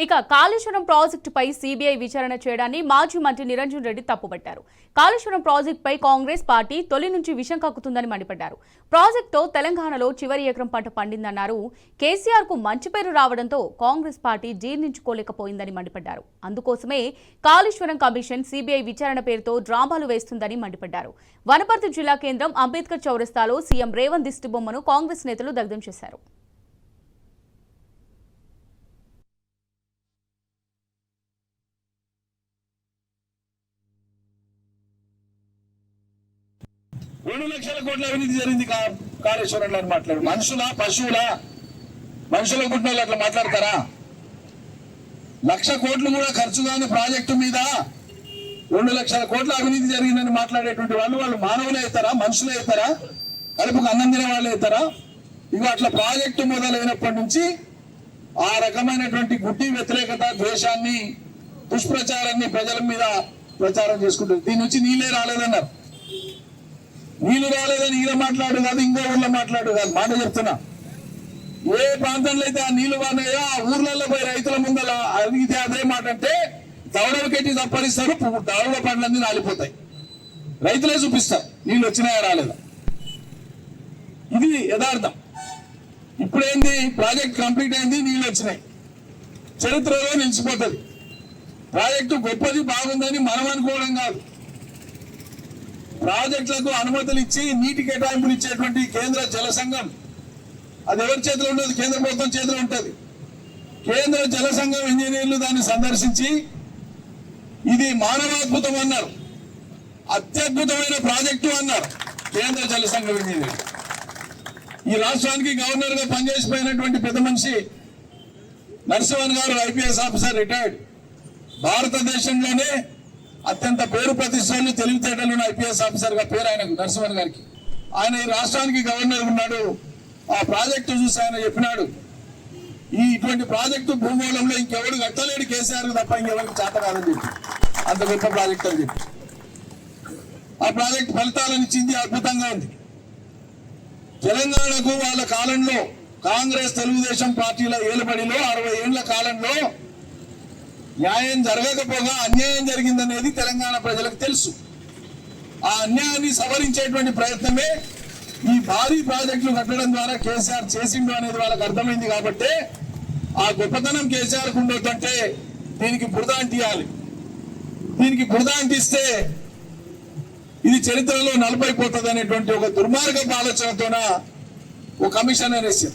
ఇక కాళేశ్వరం ప్రాజెక్టుపై సీబీఐ విచారణ చేయడాన్ని మాజీ మంత్రి నిరంజన్ రెడ్డి తప్పుపట్టారు. కాళేశ్వరం ప్రాజెక్టుపై కాంగ్రెస్ పార్టీ తొలి నుంచి విషం కక్కుతుందని మండిపడ్డారు. ప్రాజెక్టుతో తెలంగాణలో చివరి ఎకరం పంట పండిందన్నారు. కేసీఆర్ కు మంచి పేరు రావడంతో కాంగ్రెస్ పార్టీ జీర్ణించుకోలేకపోయిందని మండిపడ్డారు. అందుకోసమే కాళేశ్వరం కమిషన్ సీబీఐ విచారణ పేరుతో డ్రామాలు వేస్తుందని మండిపడ్డారు. వనపర్తి జిల్లా కేంద్రం అంబేద్కర్ చౌరస్తాలో సీఎం రేవంత్ దిష్టిబొమ్మను కాంగ్రెస్ నేతలు దగ్ధం చేశారు. ₹2 లక్షల కోట్ల అవినీతి జరిగింది కాళేశ్వరంలో అని మాట్లాడు. మనుషుల పశువుల మనుషుల గుడ్డలు అట్లా మాట్లాడతారా? 1,00,000 కోట్లు కూడా ఖర్చు కాని ప్రాజెక్టు మీద 2 లక్షల కోట్ల అవినీతి జరిగిందని మాట్లాడేటువంటి వాళ్ళు మానవులే అవుతారా? మనుషులే అవుతారా? కడుపుకు అన్నం తినే వాళ్ళే అవుతారా? ఇక అట్లా ప్రాజెక్టు మొదలైనప్పటి నుంచి ఆ రకమైనటువంటి గుడ్డి వ్యతిరేకత, ద్వేషాన్ని, దుష్ప్రచారాన్ని ప్రజల మీద ప్రచారం చేసుకుంటారు. దీని నుంచి నీళ్ళే రాలేదన్నారు. నీళ్లు రాలేదని ఈయన మాట్లాడు కాదు, ఇంకో ఊర్లో మాట్లాడు కాదు, మాట చెప్తున్నా. ఏ ప్రాంతంలో అయితే ఆ నీళ్లు వాడినాయో ఆ ఊర్లలో పోయి రైతుల ముందర అడిగితే అదే మాట అంటే దవడలు కట్టి తప్పరిస్తారు. దవడ పండ్లన్నీ రాలిపోతాయి. రైతులే చూపిస్తారు నీళ్ళు వచ్చినాయా రాలేదా. ఇది యథార్థం. ఇప్పుడేంది, ప్రాజెక్ట్ కంప్లీట్ అయింది, నీళ్ళు వచ్చినాయి, చరిత్రలో నిలిచిపోతుంది. ప్రాజెక్టు గొప్పది, బాగుందని మనం అనుకోవడం కాదు. ప్రాజెక్టులకు అనుమతులు ఇచ్చి నీటి కేటాయింపులు ఇచ్చేటువంటి కేంద్ర జల సంఘం, అది ఎవరి చేతిలో ఉండదు, కేంద్ర ప్రభుత్వం చేతిలో ఉంటుంది. కేంద్ర జల సంఘం ఇంజనీర్లు దాన్ని సందర్శించి ఇది మానవాద్భుతం అన్నారు, అత్యద్భుతమైన ప్రాజెక్టు అన్నారు కేంద్ర జల సంఘం ఇంజనీర్లు. ఈ రాష్ట్రానికి గవర్నర్ గా పనిచేసిపోయినటువంటి పెద్ద మనిషి నరసింహన్ గారు, ఐపీఎస్ ఆఫీసర్, రిటైర్డ్, భారతదేశంలోనే అత్యంత పేరు ప్రతిష్టలు, తెలివితేటలు ఐపీఎస్ ఆఫీసర్ గా పేరు ఆయనకు, నరసింహన్ గారికి. ఆయన ఈ రాష్ట్రానికి గవర్నర్ ఉన్నాడు. ఆ ప్రాజెక్టు చూసి ఆయన చెప్పినాడు, ఇటువంటి ప్రాజెక్టు భూగోళంలో ఇంకెవడు కట్టలేడు, కేసీఆర్ తప్ప ఇంకెవరికి చేత కాదని చెప్పి, అంత గొప్ప ప్రాజెక్ట్ అని చెప్పి ఆ ప్రాజెక్టు ఫలితాలను ఇచ్చింది. అద్భుతంగా ఉంది. తెలంగాణకు వాళ్ళ కాలంలో కాంగ్రెస్ తెలుగుదేశం పార్టీల ఏలుబడిలో 60 ఏళ్ల కాలంలో న్యాయం జరగకపోగా అన్యాయం జరిగిందనేది తెలంగాణ ప్రజలకు తెలుసు. ఆ అన్యాయాన్ని సవరించేటువంటి ప్రయత్నమే ఈ భారీ ప్రాజెక్టులు కట్టడం ద్వారా కేసీఆర్ చేసిండు అనేది వాళ్ళకి అర్థమైంది. కాబట్టి ఆ గొప్పతనం కేసీఆర్ కు ఉండొద్దంటే దీనికి బురద అంటియాలి. దీనికి బురద అంటిస్తే ఇది చరిత్రలో నలపైపోతుంది అనేటువంటి ఒక దుర్మార్గపు ఆలోచనతోన ఓ కమిషన్ అనేసి